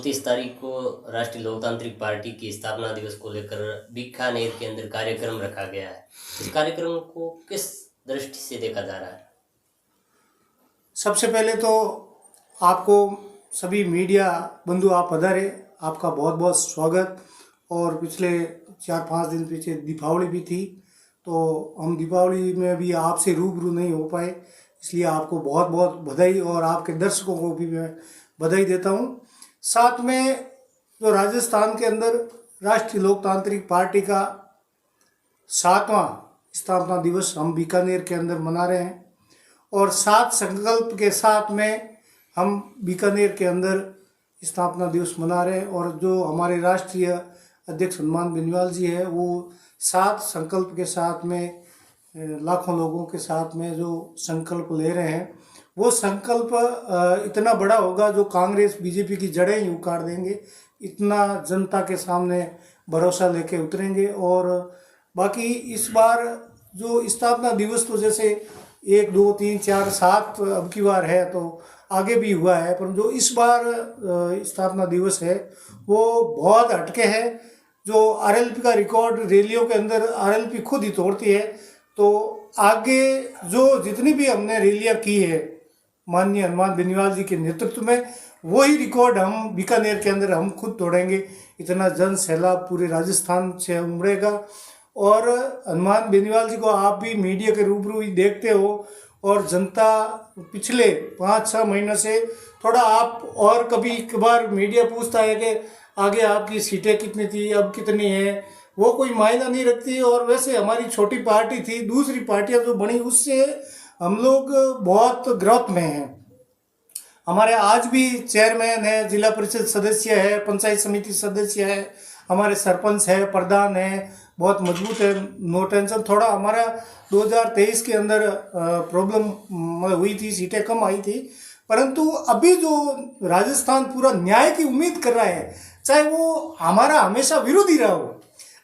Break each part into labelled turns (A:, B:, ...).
A: 29 तारीख को राष्ट्रीय लोकतांत्रिक पार्टी की स्थापना दिवस को लेकर बीकानेर के अंदर कार्यक्रम रखा गया है। इस कार्यक्रम को किस दृष्टि से देखा जा रहा है?
B: सबसे पहले तो आपको सभी मीडिया बंधु आप पधारे, आपका बहुत बहुत स्वागत। और पिछले 4-5 दिन पीछे दीपावली भी थी, तो हम दीपावली में भी आपसे रूबरू नहीं हो पाए, इसलिए आपको बहुत बहुत बधाई और आपके दर्शकों को भी मैं बधाई देता हूं। साथ में जो राजस्थान के अंदर राष्ट्रीय लोकतांत्रिक पार्टी का 7वां स्थापना दिवस हम बीकानेर के अंदर मना रहे हैं और 7 संकल्प के साथ में हम बीकानेर के अंदर स्थापना दिवस मना रहे हैं। और जो हमारे राष्ट्रीय अध्यक्ष हनुमान बेनीवाल जी है, वो 7 संकल्प के साथ में लाखों लोगों के साथ में जो संकल्प ले रहे हैं, वो संकल्प इतना बड़ा होगा जो कांग्रेस बीजेपी की जड़ें ही उखाड़ देंगे। इतना जनता के सामने भरोसा लेके उतरेंगे। और बाकी इस बार जो स्थापना दिवस तो जैसे 1, 2, 3, 4, 7 अब की बार है, तो आगे भी हुआ है, पर जो इस बार स्थापना दिवस है वो बहुत हटके है। जो आरएलपी का रिकॉर्ड रैलियों के अंदर आरएलपी खुद ही तोड़ती है, तो आगे जो जितनी भी हमने रैलियाँ की है माननीय हनुमान बेनीवाल जी के नेतृत्व में, वही रिकॉर्ड हम बीकानेर के अंदर हम खुद तोड़ेंगे। इतना जन सैलाब पूरे राजस्थान से उमड़ेगा। और हनुमान बेनीवाल जी को आप भी मीडिया के रूबरू ही देखते हो, और जनता पिछले 5-6 महीनों से थोड़ा आप और कभी कभार मीडिया पूछता है कि आगे आपकी सीटें कितनी थी, अब कितनी है, वो कोई मायना नहीं रखती। और वैसे हमारी छोटी पार्टी थी, दूसरी पार्टियां जो बनी उससे हम लोग बहुत ग्रोथ में हैं। हमारे आज भी चेयरमैन है, जिला परिषद सदस्य है, पंचायत समिति सदस्य है, हमारे सरपंच है, प्रधान है, बहुत मजबूत है, नो टेंशन। थोड़ा हमारा 2023 के अंदर प्रॉब्लम हुई थी, सीटें कम आई थी, परंतु अभी जो राजस्थान पूरा न्याय की उम्मीद कर रहा है, चाहे वो हमारा हमेशा विरोधी रहा हो,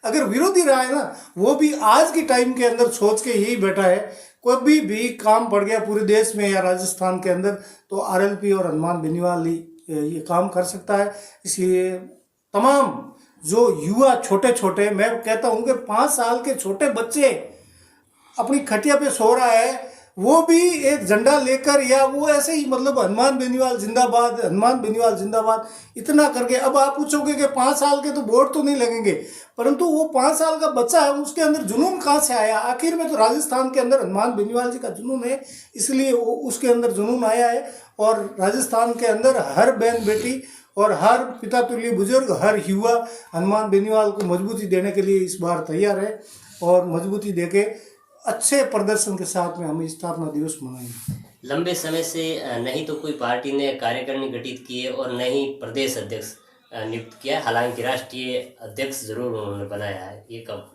B: अगर विरोधी रहा है ना, वो भी आज के टाइम के अंदर सोच के यही बैठा है, कोई भी काम पड़ गया पूरे देश में या राजस्थान के अंदर, तो आरएलपी और हनुमान बेनीवाल ये काम कर सकता है। इसलिए तमाम जो युवा छोटे छोटे, मैं कहता हूँ कि 5 साल के छोटे बच्चे अपनी खटिया पे सो रहा है, वो भी एक झंडा लेकर, या वो ऐसे ही मतलब हनुमान बेनीवाल जिंदाबाद, हनुमान बेनीवाल जिंदाबाद इतना करके। अब आप पूछोगे कि 5 साल के तो वोट तो नहीं लगेंगे, परंतु वो 5 साल का बच्चा है, उसके अंदर जुनून कहाँ से आया? आखिर में तो राजस्थान के अंदर हनुमान बेनीवाल जी का जुनून है, इसलिए वो उसके अंदर जुनून आया है। और राजस्थान के अंदर हर बहन बेटी और हर पिता तुल्य बुजुर्ग, हर युवा हनुमान बेनीवाल को मजबूती देने के लिए इस बार तैयार है, और मजबूती देके अच्छे प्रदर्शन के साथ में हम स्थापना दिवस मनाएंगे।
A: लंबे समय से नहीं तो कोई पार्टी ने कार्यकारिणी गठित की है और न ही प्रदेश अध्यक्ष नियुक्त किया है, हालांकि राष्ट्रीय अध्यक्ष जरूर उन्होंने बनाया है। ये कब?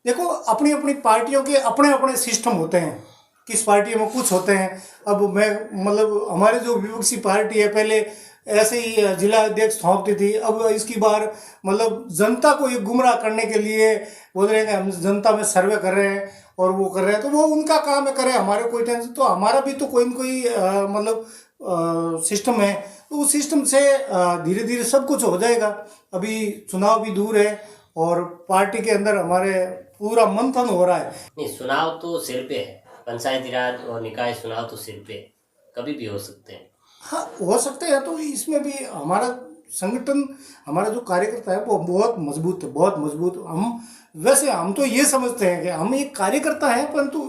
B: देखो, अपनी अपनी पार्टियों के अपने अपने सिस्टम होते हैं, किस पार्टी में कुछ होते हैं। अब मैं मतलब हमारे जो विपक्षी पार्टी है, पहले ऐसे ही जिला अध्यक्ष सौंपती थी, अब इसकी बार मतलब जनता को ये गुमराह करने के लिए बोल रहे हैं कि हम जनता में सर्वे कर रहे हैं और वो कर रहे हैं, तो वो उनका काम है, करें, हमारे कोई टेंशन। तो हमारा भी तो कोई न कोई मतलब सिस्टम है, तो उस सिस्टम से धीरे धीरे सब कुछ हो जाएगा। अभी चुनाव भी दूर है और पार्टी के अंदर हमारे पूरा मंथन हो रहा है।
A: नहीं, चुनाव तो सिर पे है, पंचायती राज और निकाय चुनाव तो सिर पे कभी भी हो सकते हैं।
B: हाँ, हो सकते हैं। तो इसमें भी हमारा संगठन, हमारा जो कार्यकर्ता है वो बहुत मजबूत है, बहुत मजबूत। हम तो ये समझते हैं कि हम एक कार्यकर्ता हैं, परंतु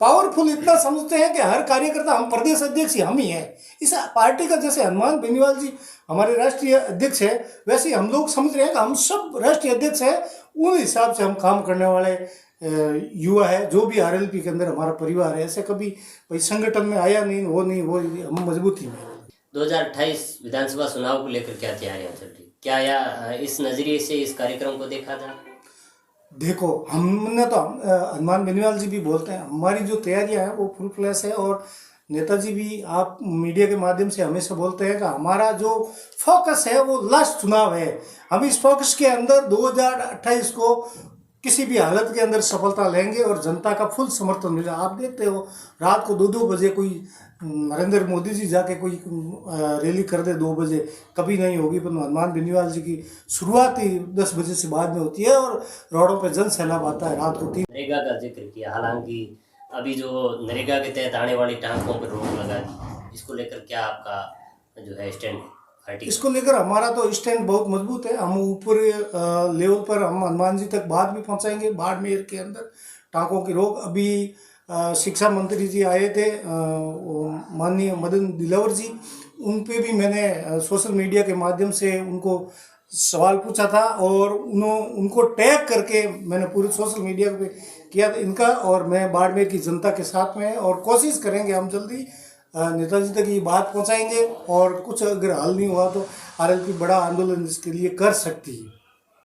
B: पावरफुल इतना समझते हैं कि हर कार्यकर्ता, हम प्रदेश अध्यक्ष ही हम ही हैं इस पार्टी का। जैसे हनुमान बेनीवाल जी हमारे राष्ट्रीय अध्यक्ष है, वैसे हम लोग समझ रहे हैं कि हम सब राष्ट्रीय अध्यक्ष हैं। उन हिसाब से हम काम करने वाले युवा है, जो भी आरएलपी के अंदर हमारा परिवार है। ऐसे कभी भाई संगठन में आया नहीं, वो हम मजबूती में।
A: 2028 विधानसभा चुनाव को लेकर क्या तैयारियां चल रही, क्या या इस नजरिए से इस कार्यक्रम को देखा था?
B: देखो, हमने तो हनुमान बेनीवाल जी भी बोलते हैं, हमारी जो तैयारियां हैं वो फुल फ्लैश है। और नेताजी भी आप मीडिया के माध्यम से हमेशा बोलते हैं कि हमारा जो फोकस है वो लास्ट चुनाव है। हम इस फोकस के अंदर 2028 को किसी भी हालत के अंदर सफलता लेंगे और जनता का फुल समर्थन मिला। आप देखते हो रात को 2-2 बजे कोई नरेंद्र मोदी जी जाके कोई रैली कर दे 2 बजे, कभी नहीं होगी। पर हनुमान बेनीवाल जी की शुरुआत ही 10 बजे से बाद में होती है और रोडों पे जन सैलाब आता है रात को 3।
A: नरेगा का जिक्र किया, हालांकि अभी जो नरेगा के तहत आने वाली टांकों पर रोक लगा दी, इसको लेकर क्या आपका जो है स्टैंड है पार्टी?
B: इसको लेकर हमारा तो स्टैंड बहुत मजबूत है। हम ऊपर लेवल पर हम हनुमान जी तक बात भी पहुंचाएंगे। बाड़मेर के अंदर टाँकों की रोक, अभी शिक्षा मंत्री जी आए थे, माननीय मदन दिलावर जी, उन पे भी मैंने सोशल मीडिया के माध्यम से उनको सवाल पूछा था और उनको टैग करके मैंने पूरे सोशल मीडिया पे किया था इनका। और मैं बाड़मेर की जनता के साथ में और कोशिश करेंगे हम जल्दी नेताजी तक ये बात पहुंचाएंगे। और कुछ अगर हल नहीं हुआ तो आरएलपी बड़ा आंदोलन इसके लिए कर सकती है।